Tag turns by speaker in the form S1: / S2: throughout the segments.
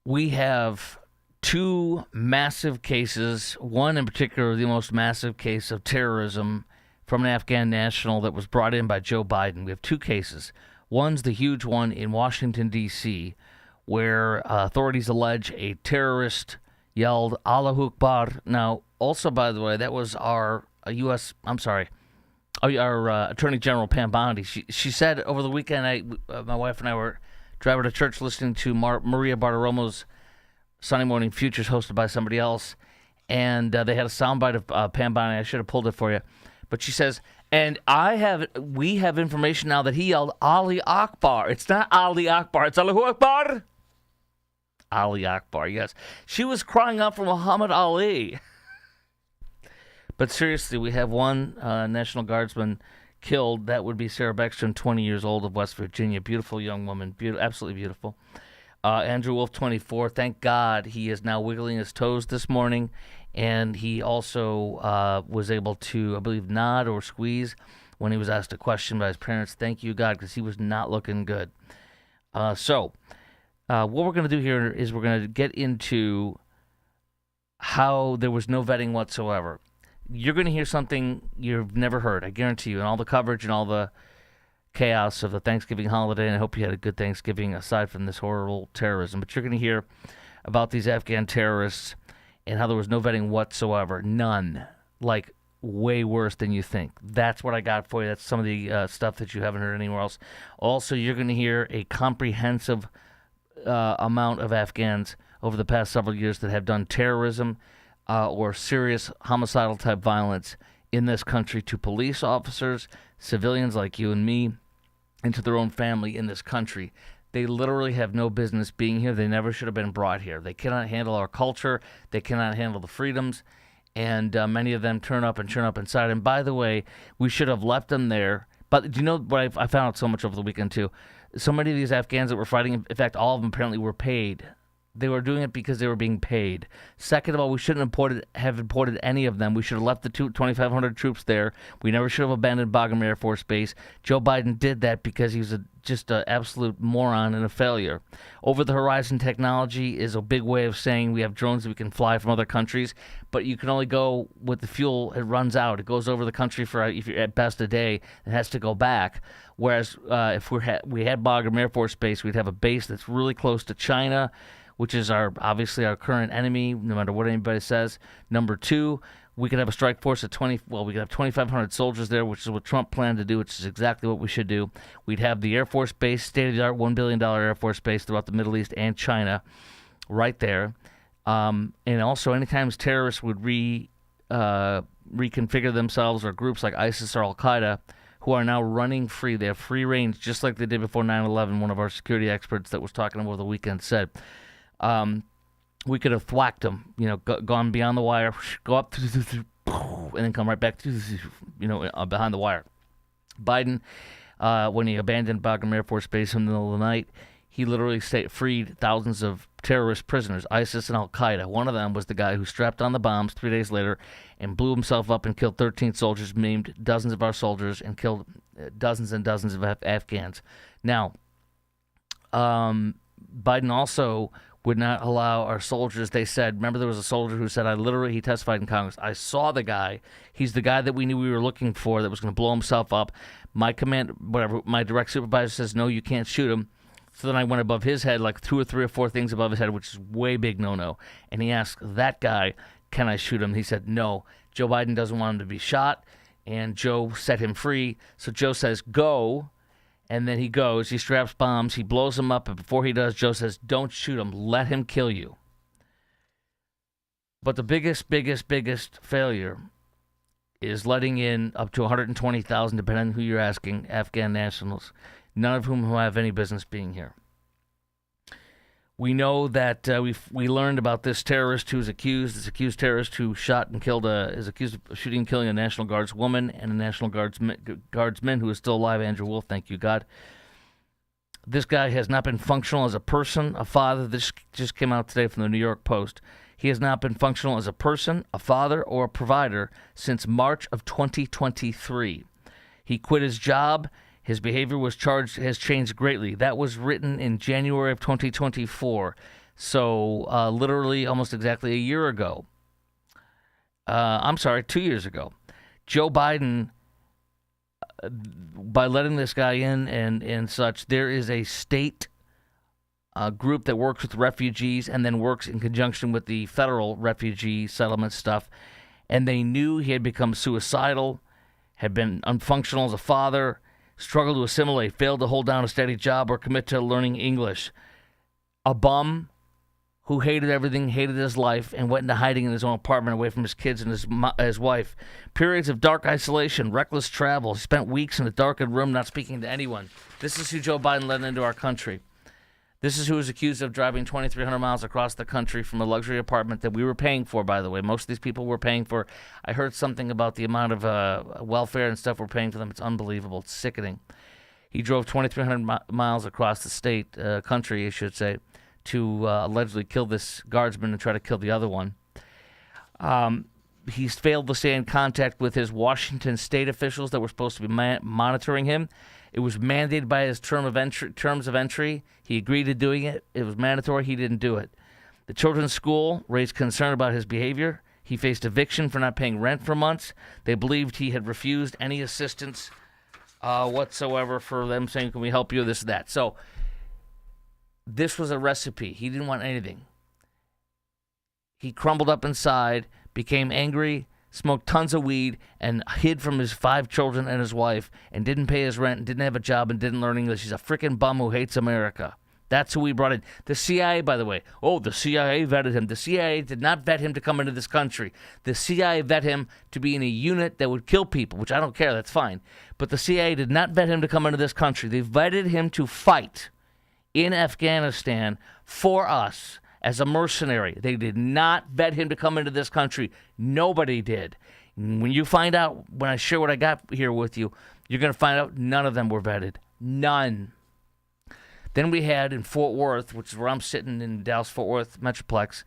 S1: we have two massive cases, one in particular, the most massive case of terrorism from an Afghan national that was brought in by Joe Biden. We have two cases. One's the huge one in Washington, D.C., where authorities allege a terrorist yelled Allahu Akbar. Now, also, by the way, that was our Attorney General Pam Bondi. She said over the weekend, my wife and I were driving to church listening to Maria Bartiromo's Sunday Morning Futures hosted by somebody else, and they had a soundbite of Pam Bondi. I should have pulled it for you. But she says, and we have information now that he yelled Ali Akbar. It's not Ali Akbar, it's Allahu Akbar. Ali Akbar, yes. She was crying out for Muhammad Ali. But seriously, we have one National Guardsman killed. That would be Sarah Beckstrom, 20 years old, of West Virginia. Beautiful young woman, absolutely beautiful. Andrew Wolf, 24. Thank God he is now wiggling his toes this morning. And he also was able to, I believe, nod or squeeze when he was asked a question by his parents. Thank you, God, because he was not looking good. So what we're going to do here is we're going to get into how there was no vetting whatsoever. You're going to hear something you've never heard, I guarantee you, and all the coverage and all the chaos of the Thanksgiving holiday, and I hope you had a good Thanksgiving aside from this horrible terrorism. But you're going to hear about these Afghan terrorists and how there was no vetting whatsoever. None. Like, way worse than you think. That's what I got for you. That's some of the stuff that you haven't heard anywhere else. Also, you're going to hear a comprehensive amount of Afghans over the past several years that have done terrorism or serious homicidal type violence in this country to police officers, civilians like you and me, and to their own family in this country. They literally have no business being here. They never should have been brought here. They cannot handle our culture. They cannot handle the freedoms. And many of them turn up inside. And by the way, we should have left them there. But do you know what I found out so much over the weekend, too? So many of these Afghans that were fighting, in fact, all of them apparently were paid. They were doing it because they were being paid. Second of all, we shouldn't have imported any of them. We should have left the 2,500 troops there. We never should have abandoned Bagram Air Force Base. Joe Biden did that because he was just an absolute moron and a failure. Over-the-horizon technology is a big way of saying we have drones that we can fly from other countries, but you can only go with the fuel. It runs out. It goes over the country for, if you're at best, a day. It has to go back. Whereas if we had Bagram Air Force Base, we'd have a base that's really close to China, which is obviously our current enemy, no matter what anybody says. Number two, we could have a strike force of we could have 2,500 soldiers there, which is what Trump planned to do, which is exactly what we should do. We'd have the Air Force Base, state-of-the-art $1 billion Air Force Base throughout the Middle East and China, right there. And also, anytime terrorists would reconfigure themselves, or groups like ISIS or Al-Qaeda, who are now running free. They have free range, just like they did before 9/11, one of our security experts that was talking over the weekend said. We could have thwacked them, gone beyond the wire, go up, and then come right back, behind the wire. Biden, when he abandoned Bagram Air Force Base in the middle of the night, he literally freed thousands of terrorist prisoners, ISIS and Al-Qaeda. One of them was the guy who strapped on the bombs 3 days later and blew himself up and killed 13 soldiers, maimed dozens of our soldiers, and killed dozens and dozens of Afghans. Now, Biden also would not allow our soldiers. They said, remember there was a soldier who said, he testified in Congress, I saw the guy. He's the guy that we knew we were looking for that was going to blow himself up. My direct supervisor says, no, you can't shoot him. So then I went above his head, like 2 or 3 or 4 things above his head, which is way big no-no. And he asked that guy, can I shoot him? He said, no. Joe Biden doesn't want him to be shot. And Joe set him free. So Joe says, go. And then he goes, he straps bombs, he blows them up, and before he does, Joe says, don't shoot him, let him kill you. But the biggest failure is letting in up to 120,000, depending on who you're asking, Afghan nationals, none of whom have any business being here. We know that we learned about this terrorist who's accused terrorist who shot and killed is accused of shooting and killing a National Guards woman and a National Guardsman who is still alive, Andrew Wolf, thank you, God. This guy has not been functional as a person, a father. This just came out today from the New York Post. He has not been functional as a person, a father, or a provider since March of 2023. He quit his job. His behavior has changed greatly. That was written in January of 2024. So literally almost exactly a year ago, 2 years ago, Joe Biden, by letting this guy in and such, there is a state group that works with refugees and then works in conjunction with the federal refugee settlement stuff. And they knew he had become suicidal, had been unfunctional as a father, struggled to assimilate, failed to hold down a steady job or commit to learning English. A bum who hated everything, hated his life, and went into hiding in his own apartment away from his kids and his wife. Periods of dark isolation, reckless travel. He spent weeks in a darkened room not speaking to anyone. This is who Joe Biden let into our country. This is who is accused of driving 2,300 miles across the country from a luxury apartment that we were paying for, by the way. Most of these people were paying for. I heard something about the amount of welfare and stuff we're paying for them. It's unbelievable. It's sickening. He drove 2,300 miles across the country, I should say, to allegedly kill this guardsman and try to kill the other one. He's failed to stay in contact with his Washington state officials that were supposed to be monitoring him. It was mandated by his terms of entry. He agreed to doing it. It was mandatory. He didn't do it. The children's school raised concern about his behavior. He faced eviction for not paying rent for months. They believed he had refused any assistance whatsoever for them saying, can we help you, this, that. So this was a recipe. He didn't want anything. He crumbled up inside, became angry, smoked tons of weed, and hid from his 5 children and his wife, and didn't pay his rent, and didn't have a job, and didn't learn English. He's a freaking bum who hates America. That's who we brought in. The CIA, by the way. Oh, the CIA vetted him. The CIA did not vet him to come into this country. The CIA vet him to be in a unit that would kill people, which I don't care. That's fine. But the CIA did not vet him to come into this country. They vetted him to fight in Afghanistan for us as a mercenary. They did not vet him to come into this country. Nobody did. When you find out, when I share what I got here with you, you're going to find out none of them were vetted. None. Then we had in Fort Worth, which is where I'm sitting in Dallas-Fort Worth Metroplex,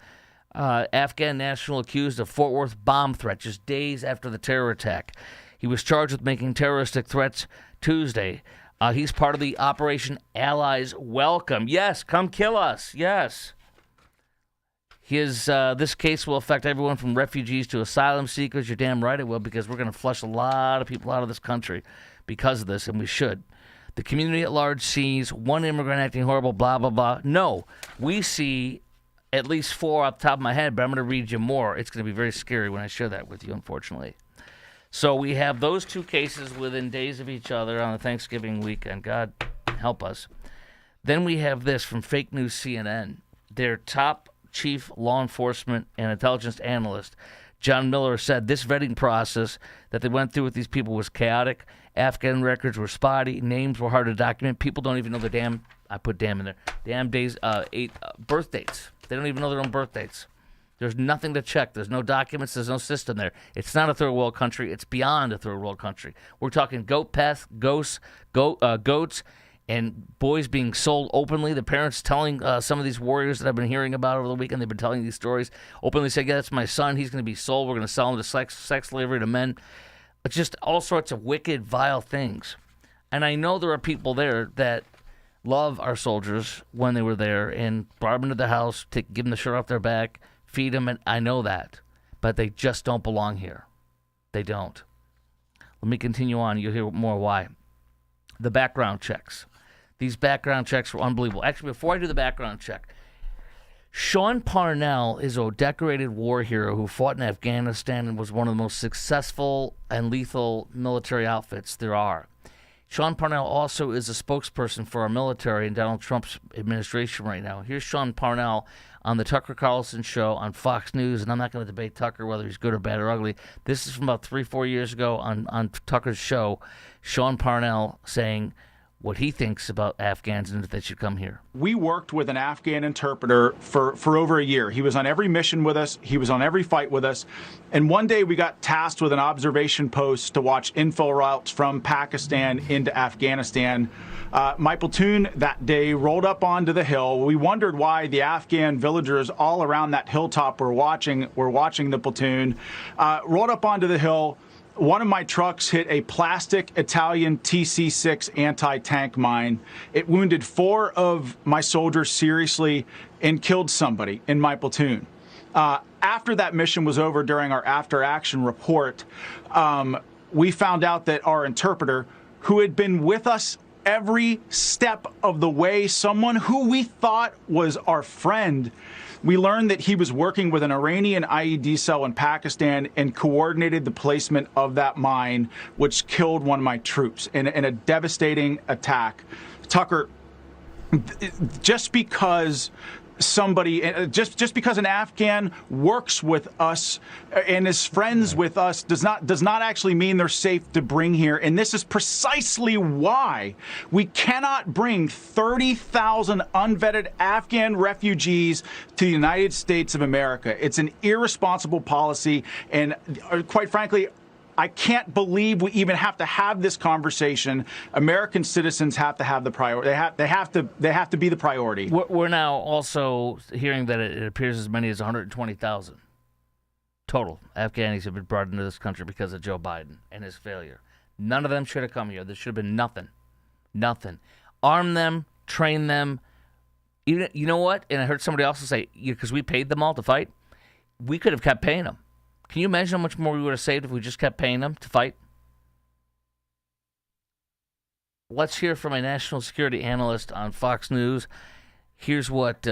S1: Afghan national accused of Fort Worth bomb threat just days after the terror attack. He was charged with making terroristic threats Tuesday. He's part of the Operation Allies Welcome. Yes, come kill us. Yes. This case will affect everyone from refugees to asylum seekers. You're damn right it will, because we're going to flush a lot of people out of this country because of this, and we should. The community at large sees one immigrant acting horrible, blah, blah, blah. No, we see at least 4 off the top of my head, but I'm going to read you more. It's going to be very scary when I share that with you, unfortunately. So we have those 2 cases within days of each other on the Thanksgiving weekend. God help us. Then we have this from Fake News CNN. Their top chief law enforcement and intelligence analyst, John Miller, said this vetting process that they went through with these people was chaotic. Afghan records were spotty. Names were hard to document. People don't even know their damn, I put damn in there, damn days, birth dates. They don't even know their own birth dates. There's nothing to check. There's no documents. There's no system there. It's not a third world country. It's beyond a third world country. We're talking goat pests, goats, and boys being sold openly. The parents telling some of these warriors that I've been hearing about over the weekend, they've been telling these stories, openly saying, yeah, that's my son. He's going to be sold. We're going to sell him to sex slavery to men. It's just all sorts of wicked, vile things. And I know there are people there that love our soldiers when they were there and brought them into the house, give them the shirt off their back, feed them, and I know that. But they just don't belong here. They don't. Let me continue on. You'll hear more why. The background checks. These background checks were unbelievable. Actually, before I do the background check, Sean Parnell is a decorated war hero who fought in Afghanistan and was one of the most successful and lethal military outfits there are. Sean Parnell also is a spokesperson for our military in Donald Trump's administration right now. Here's Sean Parnell on the Tucker Carlson show on Fox News, and I'm not going to debate Tucker whether he's good or bad or ugly. This is from about 3-4 years ago on Tucker's show. Sean Parnell saying what he thinks about Afghans and if they should come here.
S2: We worked with an Afghan interpreter for over a year. He was on every mission with us. He was on every fight with us. And one day we got tasked with an observation post to watch info routes from Pakistan into Afghanistan. My platoon that day rolled up onto the hill. We wondered why the Afghan villagers all around that hilltop were watching the platoon. Rolled up onto the hill. one of my trucks hit a plastic Italian TC6 anti-tank mine. It wounded 4 of my soldiers seriously and killed somebody in my platoon. After that mission was over, during our after-action report, we found out that our interpreter, who had been with us every step of the way, someone who we thought was our friend, we learned that he was working with an Iranian IED cell in Pakistan and coordinated the placement of that mine, which killed one of my troops in a devastating attack. Tucker, just because just because an Afghan works with us and is friends with us does not actually mean they're safe to bring here. And this is precisely why we cannot bring 30,000 unvetted Afghan refugees to the United States of America. It's an irresponsible policy, and quite frankly, I can't believe we even have to have this conversation. American citizens have to have the priority. They have to be the priority.
S1: We're now also hearing that it appears as many as 120,000 total Afghanis have been brought into this country because of Joe Biden and his failure. None of them should have come here. There should have been nothing. Arm them, train them. Even, you know what? And I heard somebody else say, because we paid them all to fight, we could have kept paying them. Can you imagine how much more we would have saved if we just kept paying them to fight? Let's hear from a national security analyst on Fox News. Here's what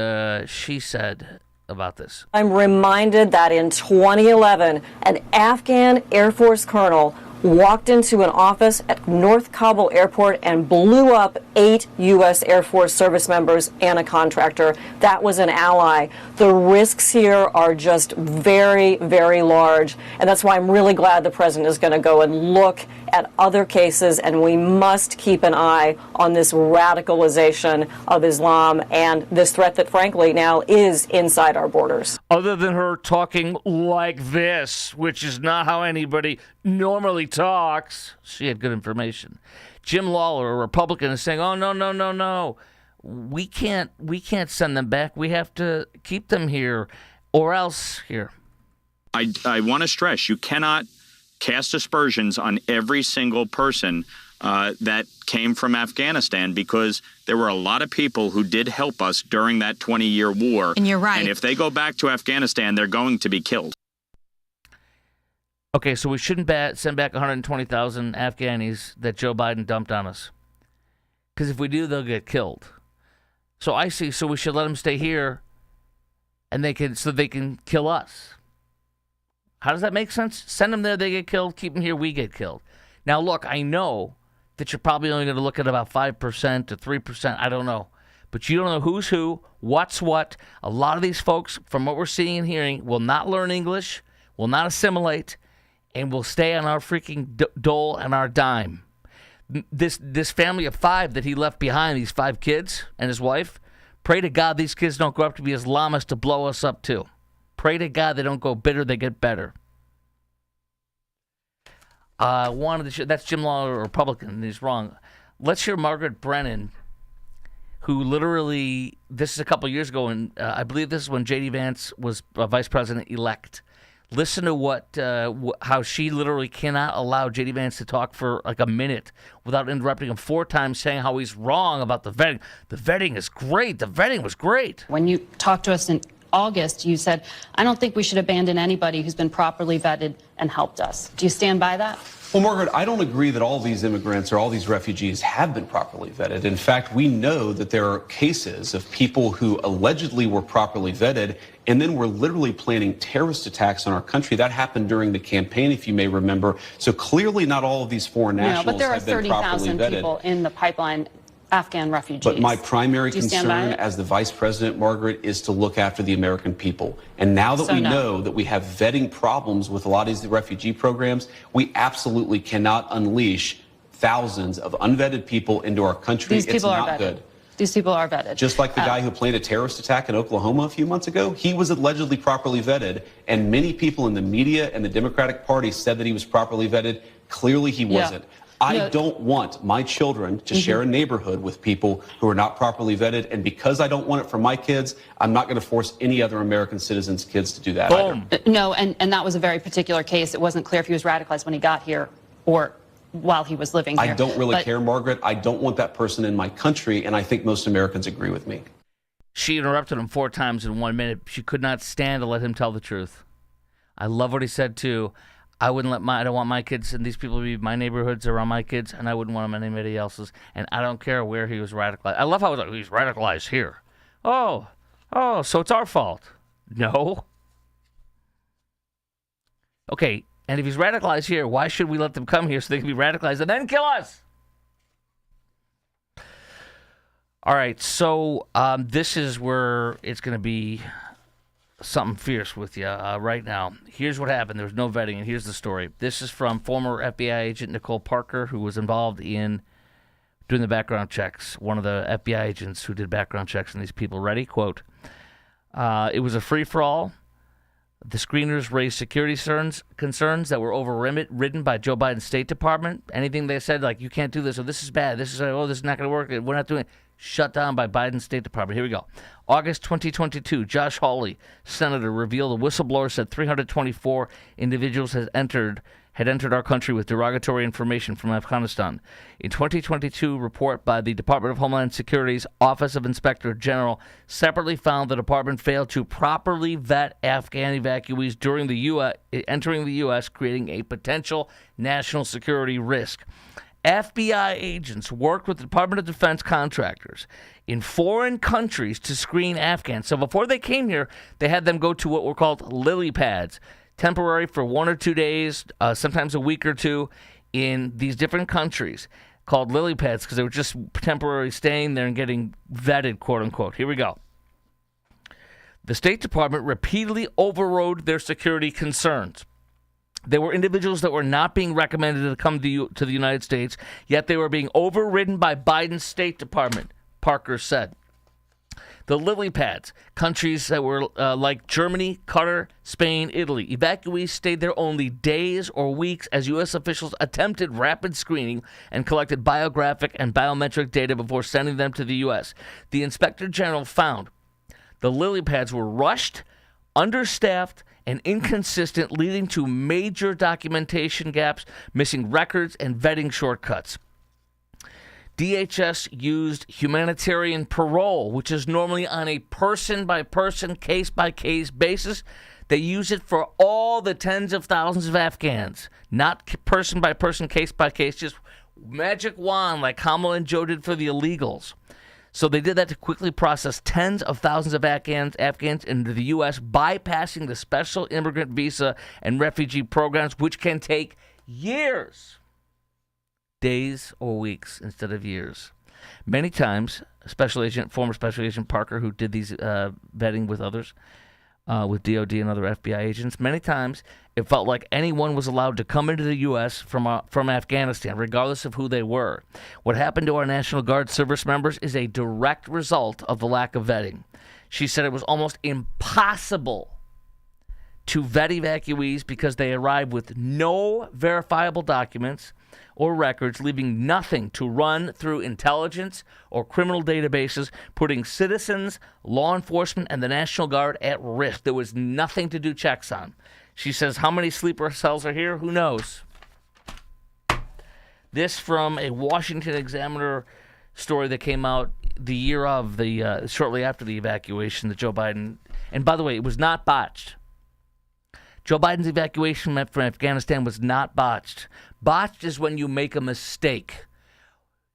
S1: she said about this.
S3: I'm reminded that in 2011, an Afghan Air Force colonel walked into an office at North Kabul Airport and blew up 8 U.S. Air Force service members and a contractor. That was an ally. The risks here are just very, very large. And that's why I'm really glad the president is going to go and look at other cases, and we must keep an eye on this radicalization of Islam and this threat that, frankly, now is inside our borders.
S1: Other than her talking like this, which is not how anybody normally talks, she had good information. Jim Lawler, a Republican, is saying, oh, no. We can't send them back. We have to keep them here or else here.
S4: I want to stress, you cannot cast aspersions on every single person that came from Afghanistan, because there were a lot of people who did help us during that 20-year war.
S5: And you're right.
S4: And if they go back to Afghanistan, they're going to be killed.
S1: Okay, so we shouldn't send back 120,000 Afghanis that Joe Biden dumped on us. Because if we do, they'll get killed. So I see, so we should let them stay here and they can kill us. How does that make sense? Send them there, they get killed. Keep them here, we get killed. Now, look, I know that you're probably only going to look at about 5% to 3%. I don't know. But you don't know who's who, what's what. A lot of these folks, from what we're seeing and hearing, will not learn English, will not assimilate, and will stay on our freaking dole and our dime. This family of 5 that he left behind, these 5 kids and his wife, pray to God these kids don't grow up to be Islamists to blow us up too. Pray to God they don't go bitter, they get better. That's Jim Law, a Republican, and he's wrong. Let's hear Margaret Brennan, who literally, this is a couple years ago, and I believe this is when J.D. Vance was vice president-elect. Listen to how she literally cannot allow J.D. Vance to talk for like a minute without interrupting him 4 times, saying how he's wrong about the vetting. The vetting is great. The vetting was great.
S5: When you talked to us in August, you said, I don't think we should abandon anybody who's been properly vetted and helped us. Do you stand by that?
S6: Well, Margaret, I don't agree that all these immigrants or all these refugees have been properly vetted. In fact, we know that there are cases of people who allegedly were properly vetted and then were literally planning terrorist attacks on our country. That happened during the campaign, if you may remember. So clearly not all of these foreign nationals have been properly vetted.
S5: No, but there are 30,000 people in the pipeline, Afghan refugees.
S6: But my primary concern as the vice president, Margaret, is to look after the American people. And now that we know that we have vetting problems with a lot of these refugee programs, we absolutely cannot unleash thousands of unvetted people into our country.
S5: These people are vetted.
S6: Good.
S5: These people are vetted.
S6: Just like the guy who planned a terrorist attack in Oklahoma a few months ago, he was allegedly properly vetted, and many people in the media and the Democratic Party said that he was properly vetted. Clearly he wasn't. I don't want my children to share a neighborhood with people who are not properly vetted. And because I don't want it for my kids, I'm not going to force any other American citizens' kids to do that either.
S5: No, and that was a very particular case. It wasn't clear if he was radicalized when he got here or while he was living here.
S6: I don't really care, Margaret. I don't want that person in my country, and I think most Americans agree with me.
S1: She interrupted him 4 times in 1 minute. She could not stand to let him tell the truth. I love what he said, too. I don't want my kids and these people to be my neighborhoods around my kids, and I wouldn't want them in anybody else's. And I don't care where he was radicalized. I love how he's radicalized here. Oh, so it's our fault. No. Okay, and if he's radicalized here, why should we let them come here so they can be radicalized and then kill us? All right, so this is where it's going to be something fierce with you right now. Here's what happened. There was no vetting, and here's the story. This is from former FBI agent Nicole Parker, who was involved in doing the background checks, one of the FBI agents who did background checks on these people. Ready? Quote, it was a free-for-all. The screeners raised security concerns that were overridden by Joe Biden's State Department. Anything they said, like, you can't do this, or this is bad, this is not going to work, we're not doing it, shut down by Biden's State Department. Here we go. August 2022, Josh Hawley, senator, revealed a whistleblower said 324 individuals had entered our country with derogatory information from Afghanistan. In 2022 report by the Department of Homeland Security's Office of Inspector General separately found the department failed to properly vet Afghan evacuees during entering the U.S., creating a potential national security risk. FBI agents worked with the Department of Defense contractors in foreign countries to screen Afghans. So before they came here, they had them go to what were called lily pads, temporary for 1 or 2 days, sometimes a week or two, in these different countries, called lily pads, because they were just temporarily staying there and getting vetted, quote unquote. Here we go. The State Department repeatedly overrode their security concerns. There were individuals that were not being recommended to come to the United States, yet they were being overridden by Biden's State Department, Parker said. The lily pads, countries that were like Germany, Qatar, Spain, Italy. Evacuees stayed there only days or weeks as U.S. officials attempted rapid screening and collected biographic and biometric data before sending them to the U.S. The Inspector General found the lily pads were rushed, understaffed, and inconsistent, leading to major documentation gaps, missing records, and vetting shortcuts. DHS used humanitarian parole, which is normally on a person-by-person, case-by-case basis. They use it for all the tens of thousands of Afghans, not person-by-person, case-by-case, just magic wand like Kamala and Joe did for the illegals. So they did that to quickly process tens of thousands of Afghans into the U.S., bypassing the special immigrant visa and refugee programs, which can take years, days or weeks instead of years. Many times, former Special Agent Parker, who did these vetting with others, with DOD and other FBI agents, many times it felt like anyone was allowed to come into the U.S. from Afghanistan, regardless of who they were. What happened to our National Guard service members is a direct result of the lack of vetting. She said it was almost impossible to vet evacuees because they arrived with no verifiable documents or records, leaving nothing to run through intelligence or criminal databases, putting citizens, law enforcement, and the National Guard at risk. There was nothing to do checks on. She says, how many sleeper cells are here? Who knows? This from a Washington Examiner story that came out the year of shortly after the evacuation that Joe Biden, and by the way, it was not botched. Joe Biden's evacuation from Afghanistan was not botched. Botched is when you make a mistake.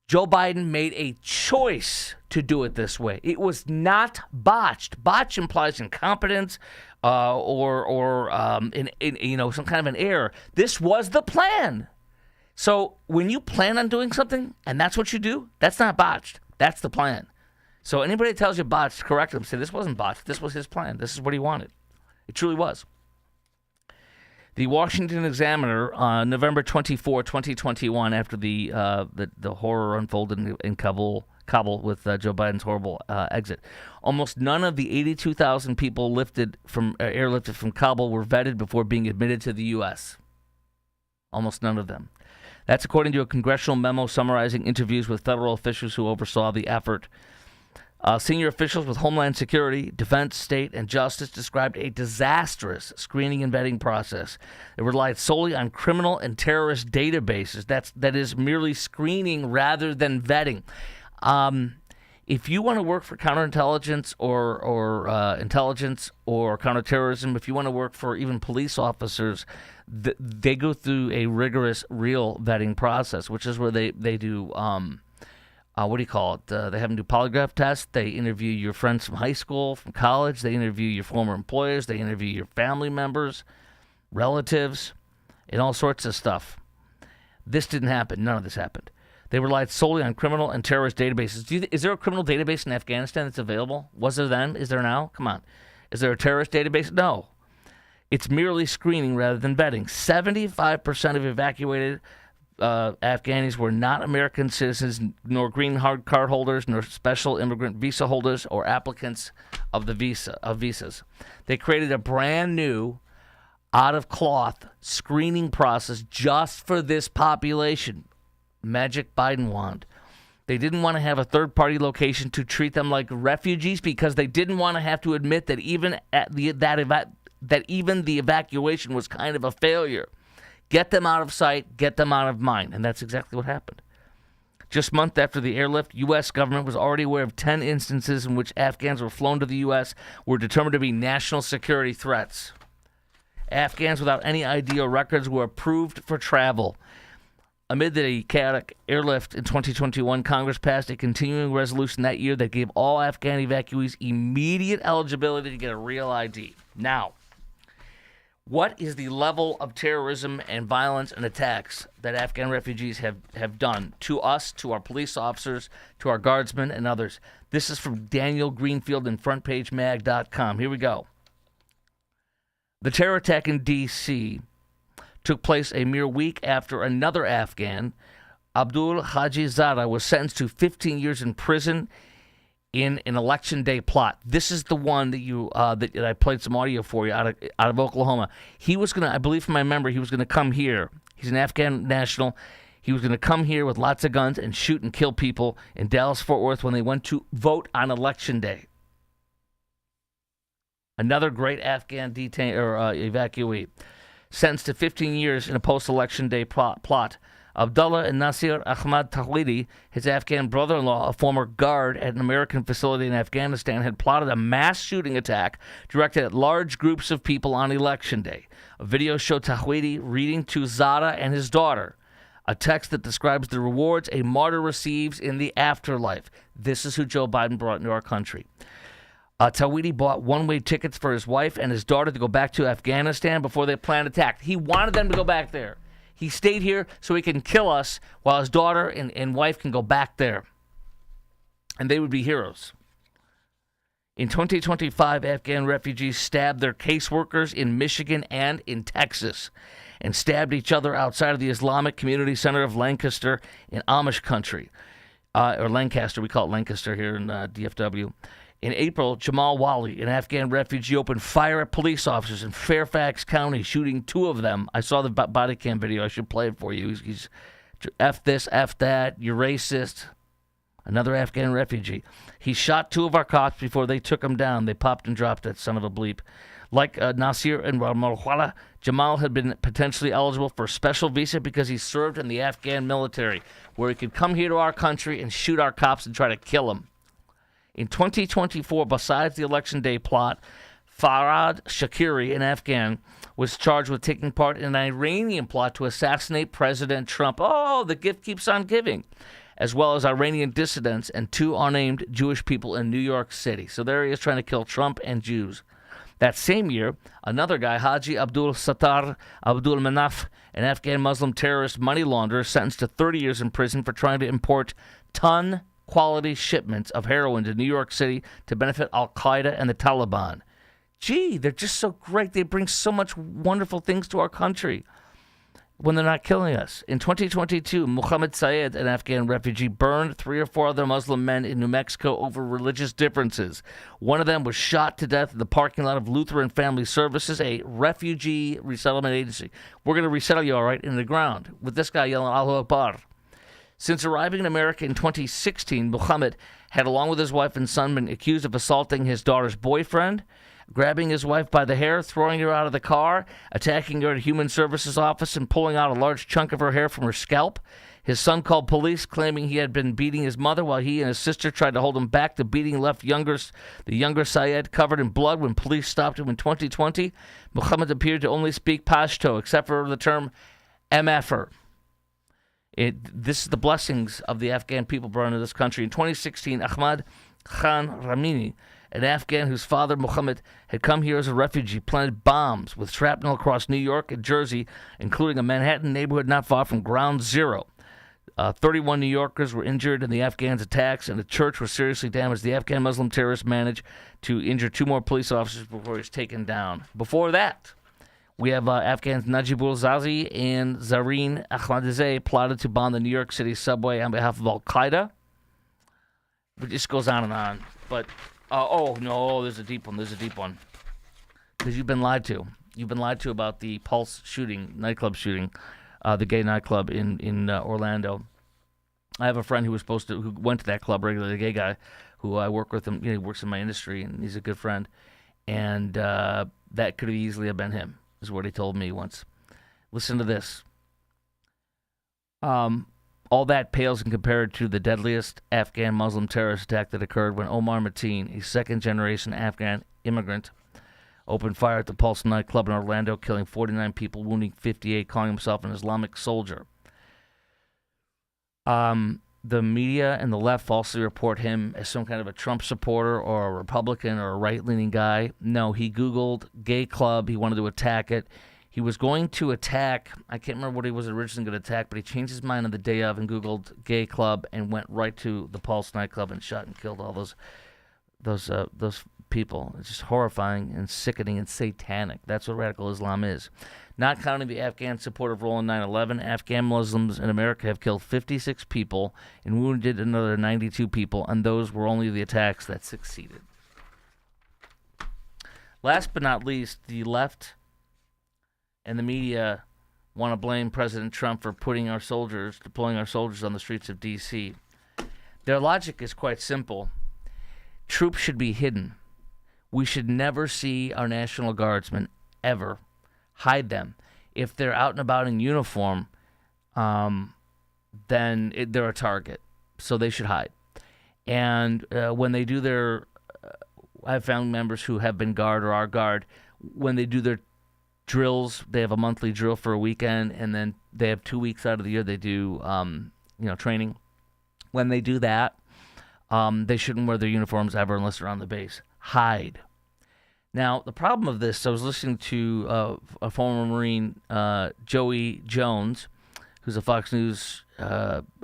S1: Joe Biden made a choice to do it this way. It was not botched. Botch implies incompetence or some kind of an error. This was the plan. So when you plan on doing something and that's what you do, that's not botched. That's the plan. So anybody that tells you botched, correct them. Say this wasn't botched. This was his plan. This is what he wanted. It truly was. The Washington Examiner on November 24, 2021, after the horror unfolded in Kabul with Joe Biden's horrible exit, almost none of the 82,000 people airlifted from Kabul were vetted before being admitted to the U.S. Almost none of them. That's according to a congressional memo summarizing interviews with federal officials who oversaw the effort. Senior officials with Homeland Security, Defense, State, and Justice described a disastrous screening and vetting process. It relied solely on criminal and terrorist databases. That is merely screening rather than vetting. If you want to work for counterintelligence or intelligence or counterterrorism, if you want to work for even police officers, they go through a rigorous, real vetting process, which is where they do. What do you call it? They have them do polygraph tests. They interview your friends from high school, from college. They interview your former employers. They interview your family members, relatives, and all sorts of stuff. This didn't happen. None of this happened. They relied solely on criminal and terrorist databases. Is there a criminal database in Afghanistan that's available? Was there then? Is there now? Come on. Is there a terrorist database? No. It's merely screening rather than vetting. 75% of evacuated Afghanis were not American citizens, nor green card holders, nor special immigrant visa holders, or applicants of visas. They created a brand new, out-of-cloth screening process just for this population. Magic Biden wand. They didn't want to have a third-party location to treat them like refugees because they didn't want to have to admit that even the evacuation was kind of a failure. Get them out of sight, get them out of mind. And that's exactly what happened. Just months after the airlift, U.S. government was already aware of 10 instances in which Afghans were flown to the U.S. were determined to be national security threats. Afghans without any ID or records were approved for travel. Amid the chaotic airlift in 2021, Congress passed a continuing resolution that year that gave all Afghan evacuees immediate eligibility to get a real ID. Now, what is the level of terrorism and violence and attacks that Afghan refugees have done to us, to our police officers, to our guardsmen, and others? This is from Daniel Greenfield in FrontPageMag.com. Here we go. The terror attack in D.C. took place a mere week after another Afghan, Abdul Haji Zada, was sentenced to 15 years in prison in an election day plot. This is the one that I played some audio for you out of Oklahoma. He was going to, I believe from my memory, he was going to come here. He's an Afghan national. He was going to come here with lots of guns and shoot and kill people in Dallas-Fort Worth when they went to vote on election day. Another great Afghan evacuee. Sentenced to 15 years in a post-election day plot. Abdullah and Nasir Ahmad Tawhidi, his Afghan brother-in-law, a former guard at an American facility in Afghanistan, had plotted a mass shooting attack directed at large groups of people on election day. A video showed Tawhidi reading to Zada and his daughter a text that describes the rewards a martyr receives in the afterlife. This is who Joe Biden brought into our country. Tawhidi bought one-way tickets for his wife and his daughter to go back to Afghanistan before they planned attack. He wanted them to go back there. He stayed here so he can kill us while his daughter and wife can go back there. And they would be heroes. In 2025, Afghan refugees stabbed their caseworkers in Michigan and in Texas and stabbed each other outside of the Islamic Community Center of Lancaster in Amish country. Or Lancaster, we call it Lancaster here in DFW. In April, Jamal Wali, an Afghan refugee, opened fire at police officers in Fairfax County, shooting two of them. I saw the body cam video. I should play it for you. He's F this, F that, you're racist. Another Afghan refugee. He shot two of our cops before they took him down. They popped and dropped that son of a bleep. Like Nasir and Ramalwala, Jamal had been potentially eligible for a special visa because he served in the Afghan military, where he could come here to our country and shoot our cops and try to kill them. In 2024, besides the election day plot, Farhad Shakiri, an Afghan, was charged with taking part in an Iranian plot to assassinate President Trump. Oh, the gift keeps on giving. As well as Iranian dissidents and two unnamed Jewish people in New York City. So there he is trying to kill Trump and Jews. That same year, another guy, Haji Abdul Sattar Abdul Manaf, an Afghan Muslim terrorist money launderer, sentenced to 30 years in prison for trying to import quality shipments of heroin to New York City to benefit Al-Qaeda and the Taliban. Gee, they're just so great. They bring so much wonderful things to our country. when they're not killing us? In 2022, Muhammad Syed, an Afghan refugee, burned 3 or 4 other Muslim men in New Mexico over religious differences. One of them was shot to death in the parking lot of Lutheran Family Services, a refugee resettlement agency. We're going to resettle you, all right, in the ground, with this guy yelling, Allahu Akbar. Since arriving in America in 2016, Muhammad had, along with his wife and son, been accused of assaulting his daughter's boyfriend, grabbing his wife by the hair, throwing her out of the car, attacking her at a human services office, and pulling out a large chunk of her hair from her scalp. His son called police, claiming he had been beating his mother while he and his sister tried to hold him back. The beating left the younger Syed covered in blood when police stopped him in 2020. Muhammad appeared to only speak Pashto, except for the term MFer. This is the blessings of the Afghan people brought into this country. In 2016, Ahmad Khan Ramini, an Afghan whose father, Muhammad, had come here as a refugee, planted bombs with shrapnel across New York and Jersey, including a Manhattan neighborhood not far from Ground Zero. 31 New Yorkers were injured in the Afghans' attacks, and the church was seriously damaged. The Afghan Muslim terrorist managed to injure 2 more police officers before he was taken down. Before that, we have Afghans Najibul Zazi and Zareen Ahmadizadeh plotted to bomb the New York City subway on behalf of Al-Qaeda. It just goes on and on. But, no, there's a deep one. Because you've been lied to. You've been lied to about the Pulse shooting, nightclub shooting, the gay nightclub in Orlando. I have a friend who went to that club regularly, a gay guy, who I work with him. He works in my industry, and he's a good friend. And that could have easily have been him, is what he told me once. Listen to this. All that pales in comparison to the deadliest Afghan Muslim terrorist attack that occurred when Omar Mateen, a second-generation Afghan immigrant, opened fire at the Pulse nightclub in Orlando, killing 49 people, wounding 58, calling himself an Islamic soldier. The media and the left falsely report him as some kind of a Trump supporter or a Republican or a right-leaning guy. No, he Googled gay club. He wanted to attack it. He was going to attack, I can't remember what he was originally going to attack, but he changed his mind on the day of and Googled gay club and went right to the Pulse nightclub and shot and killed all those people. It's just horrifying and sickening and satanic. That's what radical Islam is. Not counting the Afghan supportive role in 9/11, Afghan Muslims in America have killed 56 people and wounded another 92 people, and those were only the attacks that succeeded. Last but not least, the left and the media want to blame President Trump for deploying our soldiers on the streets of D.C. Their logic is quite simple. Troops should be hidden. We should never see our National Guardsmen, ever. Hide them. If they're out and about in uniform, then they're a target. So they should hide. And when they do their, I've found members who have been guard or are guard, when they do their drills, they have a monthly drill for a weekend, and then they have 2 weeks out of the year they do, training. When they do that, they shouldn't wear their uniforms ever unless they're on the base. Hide. Now, the problem of this, I was listening to a former Marine, Joey Jones, who's a Fox News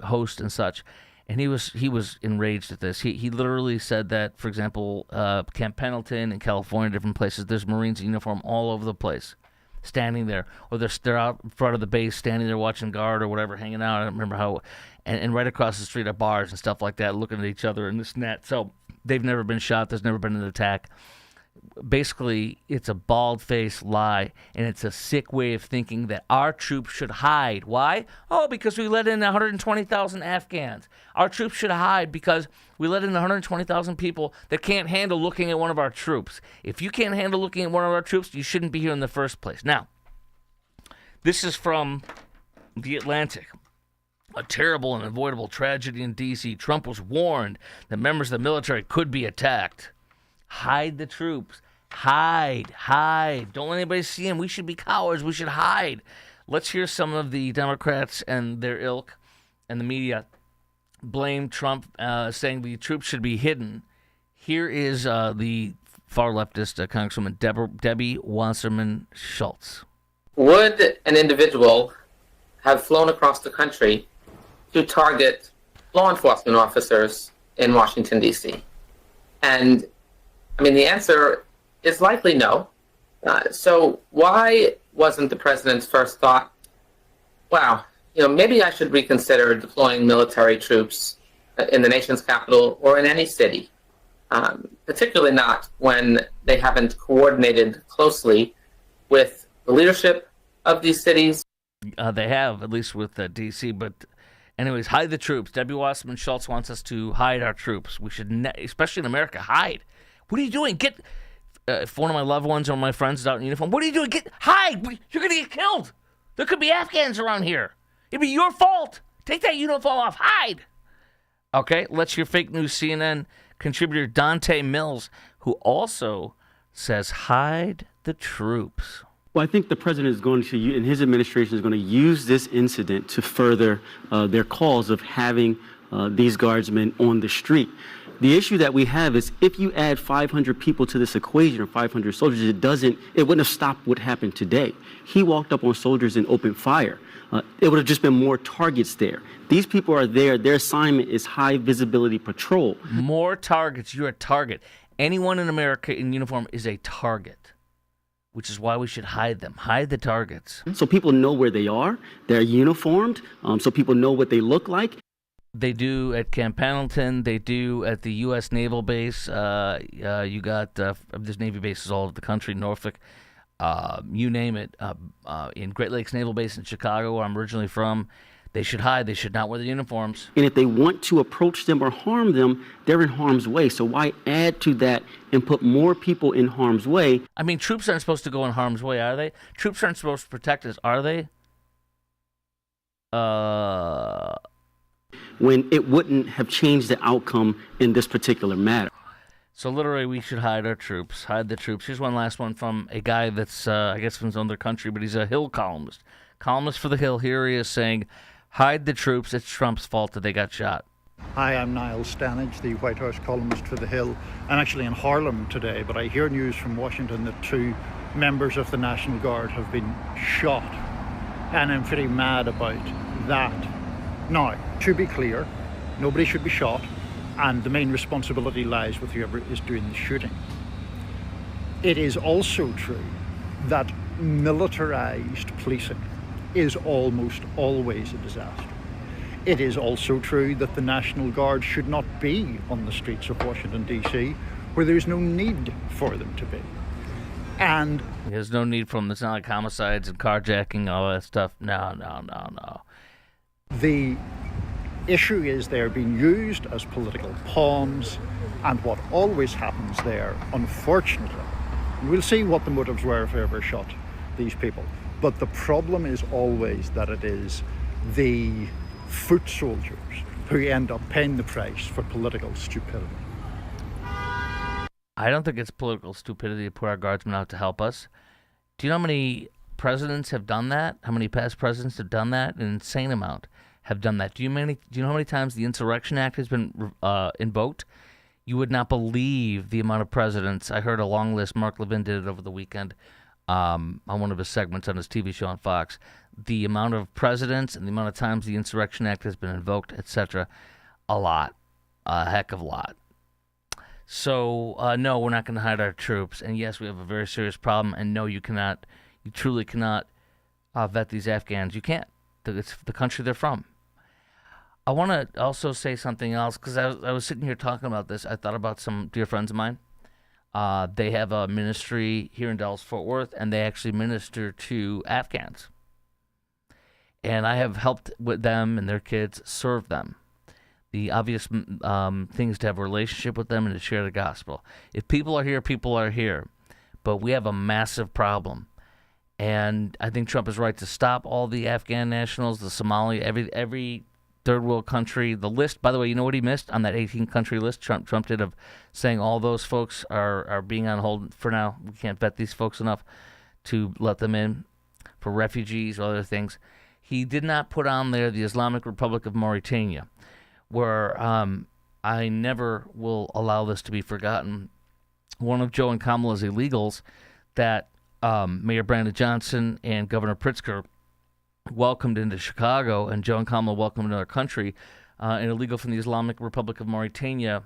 S1: host and such, and he was enraged at this. He literally said that, for example, Camp Pendleton in California, different places, there's Marines in uniform all over the place, standing there, or they're out in front of the base, standing there watching guard or whatever, hanging out. I don't remember how, and right across the street are bars and stuff like that, looking at each other in this net. So they've never been shot. There's never been an attack. Basically, it's a bald-faced lie, and it's a sick way of thinking that our troops should hide. Why? Oh, because we let in 120,000 Afghans. Our troops should hide because we let in 120,000 people that can't handle looking at one of our troops. If you can't handle looking at one of our troops, you shouldn't be here in the first place. Now, this is from The Atlantic. A terrible and avoidable tragedy in D.C. Trump was warned that members of the military could be attacked. Hide the troops. Hide. Don't let anybody see them. We should be cowards. We should hide. Let's hear some of the Democrats and their ilk and the media blame Trump, saying the troops should be hidden. Here is the far leftist Congresswoman Debbie Wasserman Schultz.
S7: Would an individual have flown across the country to target law enforcement officers in Washington, D.C.? And the answer is likely no. So why wasn't the president's first thought wow, maybe I should reconsider deploying military troops in the nation's capital or in any city, particularly not when they haven't coordinated closely with the leadership of these cities.
S1: They have, at least with D.C., but anyways, hide the troops. Debbie Wasserman Schultz wants us to hide our troops. We should, especially in America, hide. What are you doing? Get if one of my loved ones or my friends is out in uniform, what are you doing? Hide! You're going to get killed. There could be Afghans around here. It'd be your fault. Take that uniform off. Hide. Okay, let's hear fake news CNN contributor Dante Mills, who also says hide the troops.
S8: Well, I think the president is going to, and his administration is going to use this incident to further their cause of having these guardsmen on the street. The issue that we have is if you add 500 people to this equation, or 500 soldiers, it wouldn't have stopped what happened today. He walked up on soldiers and opened fire. It would have just been more targets there. These people are there. Their assignment is high visibility patrol.
S1: More targets. You're a target. Anyone in America in uniform is a target, which is why we should hide them. Hide the targets.
S8: So people know where they are. They're uniformed, so people know what they look like.
S1: They do at Camp Pendleton. They do at the U.S. Naval Base. You got there's Navy bases all over the country, Norfolk, you name it. In Great Lakes Naval Base in Chicago, where I'm originally from, they should hide. They should not wear the uniforms.
S8: And if they want to approach them or harm them, they're in harm's way. So why add to that and put more people in harm's way?
S1: I mean, troops aren't supposed to go in harm's way, are they? Troops aren't supposed to protect us, are they?
S8: When it wouldn't have changed the outcome in this particular matter.
S1: So literally, we should hide our troops, hide the troops. Here's one last one from a guy that's, I guess, from his own country, but he's a Hill columnist. Columnist for The Hill. Here he is saying, hide the troops. It's Trump's fault that they got shot.
S9: Hi, I'm Niall Stanage, the White House columnist for The Hill. I'm actually in Harlem today, but I hear news from Washington that 2 members of the National Guard have been shot, and I'm pretty mad about that. Now, to be clear, nobody should be shot, and the main responsibility lies with whoever is doing the shooting. It is also true that militarized policing is almost always a disaster. It is also true that the National Guard should not be on the streets of Washington, D.C., where there's no need for them to be. And
S1: there's no need for them. It's not like homicides and carjacking, all that stuff. No.
S9: The issue is they're being used as political pawns, and what always happens there, unfortunately, we'll see what the motives were if they ever shot these people, but the problem is always that it is the foot soldiers who end up paying the price for political stupidity.
S1: I don't think it's political stupidity to put our guardsmen out to help us. Do you know how many presidents have done that? How many past presidents have done that? An insane amount have done that. Do you know how many times the Insurrection Act has been invoked? You would not believe the amount of presidents. I heard a long list. Mark Levin did it over the weekend on one of his segments on his TV show on Fox. The amount of presidents and the amount of times the Insurrection Act has been invoked, etc. A lot. A heck of a lot. So, no, we're not going to hide our troops. And yes, we have a very serious problem. And no, you truly cannot vet these Afghans. You can't. It's the country they're from. I want to also say something else, because I was sitting here talking about this. I thought about some dear friends of mine. They have a ministry here in Dallas-Fort Worth, and they actually minister to Afghans. And I have helped with them and their kids serve them. The obvious thing is to have a relationship with them and to share the gospel. If people are here, people are here. But we have a massive problem. And I think Trump is right to stop all the Afghan nationals, the Somali, every third world country. The list, by the way, you know what he missed on that 18-country list Trump did of saying all those folks are being on hold for now. We can't vet these folks enough to let them in for refugees or other things. He did not put on there the Islamic Republic of Mauritania, where I never will allow this to be forgotten. One of Joe and Kamala's illegals that Mayor Brandon Johnson and Governor Pritzker welcomed into Chicago, and Joe and Kamala welcomed into our country, an illegal from the Islamic Republic of Mauritania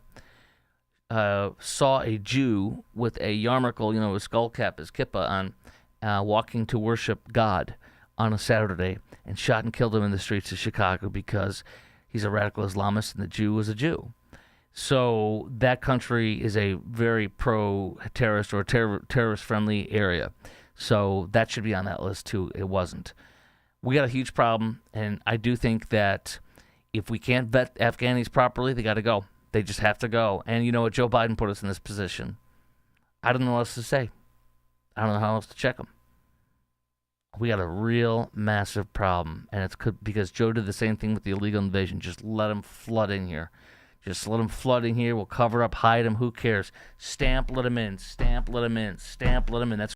S1: saw a Jew with a yarmulke, a skull cap, his kippah on, walking to worship God on a Saturday and shot and killed him in the streets of Chicago because he's a radical Islamist and the Jew was a Jew. So that country is a very pro-terrorist or terrorist-friendly area. So that should be on that list too. It wasn't. We got a huge problem, and I do think that if we can't vet Afghanis properly, they got to go. They just have to go. And you know what? Joe Biden put us in this position. I don't know what else to say. I don't know how else to check them. We got a real massive problem, and it's because Joe did the same thing with the illegal invasion. Just let them flood in here. Just let them flood in here. We'll cover up, hide them. Who cares? Stamp, let them in. Stamp, let them in. Stamp, let them in. That's